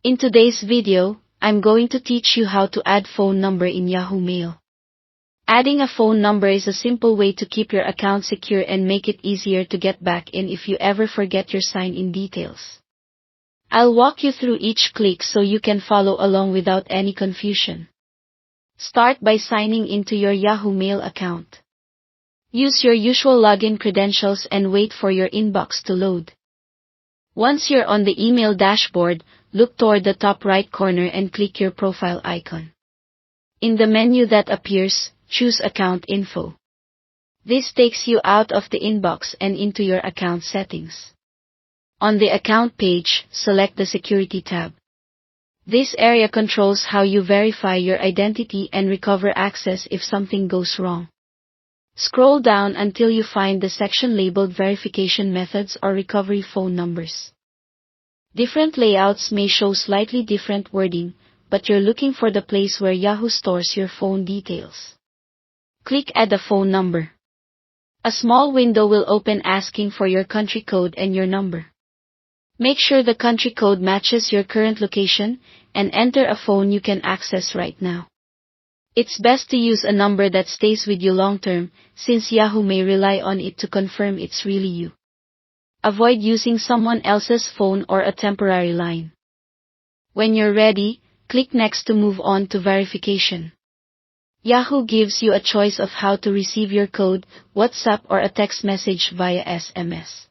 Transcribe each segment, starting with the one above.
In today's video, I'm going to teach you how to add phone number in Yahoo Mail. Adding a phone number is a simple way to keep your account secure and make it easier to get back in if you ever forget your sign-in details. I'll walk you through each click so you can follow along without any confusion. Start by signing into your Yahoo Mail account. Use your usual login credentials and wait for your inbox to load. Once you're on the email dashboard, look toward the top right corner and click your profile icon. In the menu that appears, choose Account Info. This takes you out of the inbox and into your account settings. On the account page, select the Security tab. This area controls how you verify your identity and recover access if something goes wrong. Scroll down until you find the section labeled Verification Methods or Recovery Phone Numbers. Different layouts may show slightly different wording, but you're looking for the place where Yahoo stores your phone details. Click Add a phone number. A small window will open asking for your country code and your number. Make sure the country code matches your current location, and enter a phone you can access right now. It's best to use a number that stays with you long-term, since Yahoo may rely on it to confirm it's really you. Avoid using someone else's phone or a temporary line. When you're ready, click Next to move on to verification. Yahoo gives you a choice of how to receive your code, WhatsApp or a text message via SMS.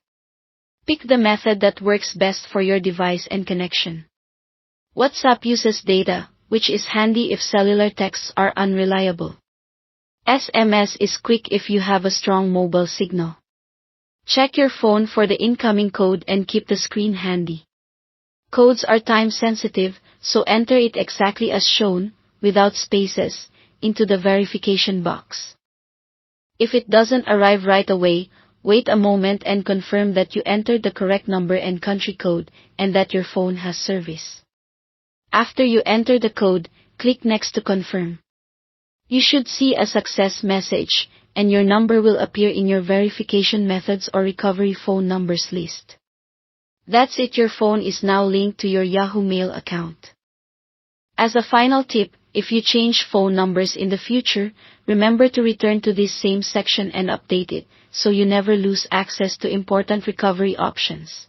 Pick the method that works best for your device and connection. WhatsApp uses data, which is handy if cellular texts are unreliable. SMS is quick if you have a strong mobile signal. Check your phone for the incoming code and keep the screen handy. Codes are time-sensitive, so enter it exactly as shown, without spaces, into the verification box. If it doesn't arrive right away, wait a moment and confirm that you entered the correct number and country code, and that your phone has service. After you enter the code, click Next to confirm. You should see a success message, and your number will appear in your verification methods or recovery phone numbers list. That's it, your phone is now linked to your Yahoo Mail account. As a final tip, if you change phone numbers in the future, remember to return to this same section and update it, so you never lose access to important recovery options.